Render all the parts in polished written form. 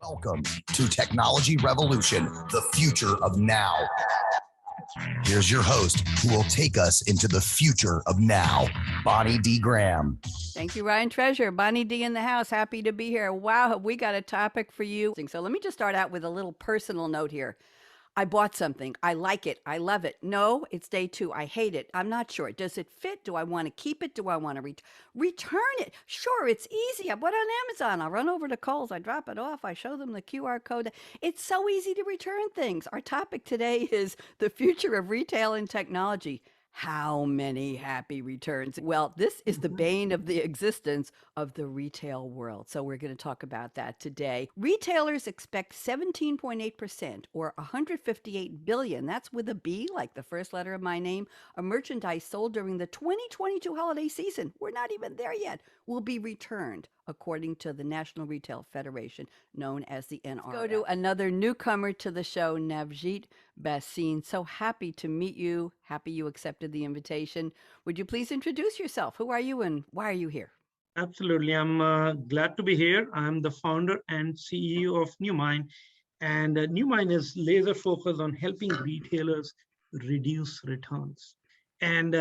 Welcome to Technology Revolution, the future of now. Here's your host who will take us into the future of now, Bonnie D. Graham. Thank you, Ryan Treasure. Bonnie D in the house. Happy to be here. Wow, we got a topic for you. So let me just start out with a little personal note here. I bought something. I like it. I love it. No, it's day 2. I hate it. I'm not sure. Does it fit? Do I want to keep it? Do I want to return it? Sure, it's easy. I bought it on Amazon. I'll run over to Kohl's. I drop it off. I show them the QR code. It's so easy to return things. Our topic today is the future of retail and technology. How many happy returns? Well, this is the bane of the existence of the retail world. So we're going to talk about that today. Retailers expect 17.8% or 158 billion, that's with a B, like the first letter of my name, of merchandise sold during the 2022 holiday season. We're not even there yet. Will be returned, according to the National Retail Federation, known as the NRF. Go to another newcomer to the show, Navjit Bhasin. So happy to meet you. Happy you accepted the invitation. Would you please introduce yourself? Who are you and why are you here? Absolutely. I'm glad to be here. I'm the founder and CEO of Newmine. And Newmine is laser focused on helping retailers reduce returns. And,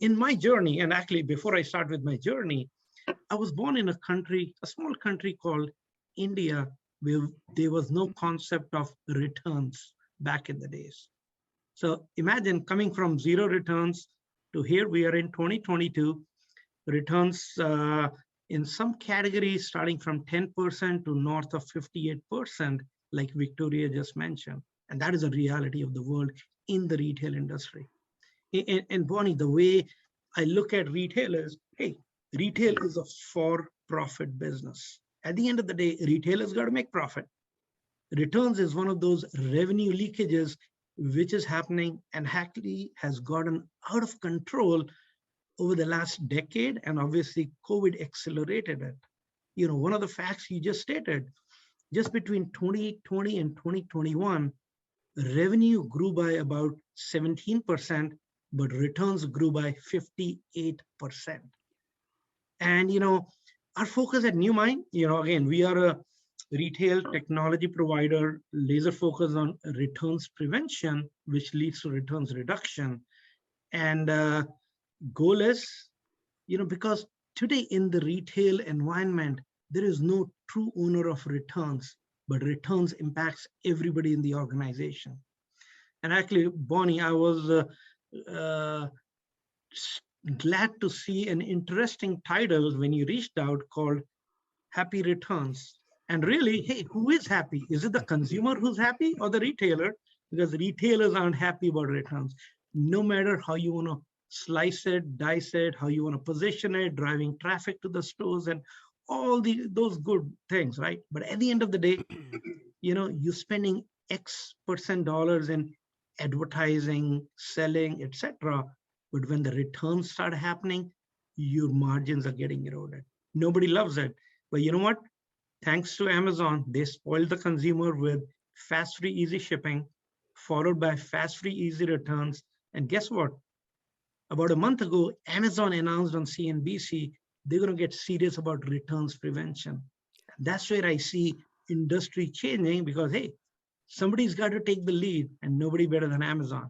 in my journey, and actually before I start with my journey, I was born in a small country called India, where there was no concept of returns back in the days. So imagine coming from zero returns to here we are in 2022, returns in some categories starting from 10% to north of 58%, like Victoria just mentioned. And that is a reality of the world in the retail industry. And Bonnie, the way I look at retailers, hey, retail is a for-profit business. At the end of the day, retailers got to make profit. Returns is one of those revenue leakages which is happening and actually has gotten out of control over the last decade, and obviously COVID accelerated it. One of the facts you just stated, just between 2020 and 2021, revenue grew by about 17%, but returns grew by 58%. And, our focus at Newmine, again, we are a retail technology provider, laser focused on returns prevention, which leads to returns reduction. And goal is, because today in the retail environment, there is no true owner of returns, but returns impacts everybody in the organization. And actually, Bonnie, I was glad to see an interesting title when you reached out called Happy Returns. And really, hey, who is happy? Is it the consumer who's happy or the retailer? Because retailers aren't happy about returns. No matter how you want to slice it, dice it, how you want to position it, driving traffic to the stores and all those good things, right? But at the end of the day, you're spending X% dollars in advertising, selling, etc. But when the returns start happening, your margins are getting eroded. Nobody loves it. But you know what? Thanks to Amazon, they spoiled the consumer with fast, free, easy shipping, followed by fast, free, easy returns. And guess what? About a month ago, Amazon announced on CNBC, they're going to get serious about returns prevention. That's where I see industry changing because, hey, somebody's got to take the lead and nobody better than Amazon.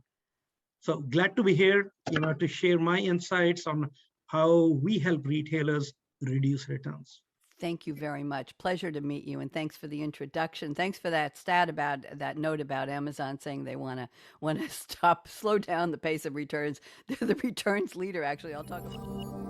So glad to be here, to share my insights on how we help retailers reduce returns. Thank you very much. Pleasure to meet you, and thanks for the introduction. Thanks for that note about Amazon saying they want to slow down the pace of returns. They're the returns leader. Actually, I'll talk about.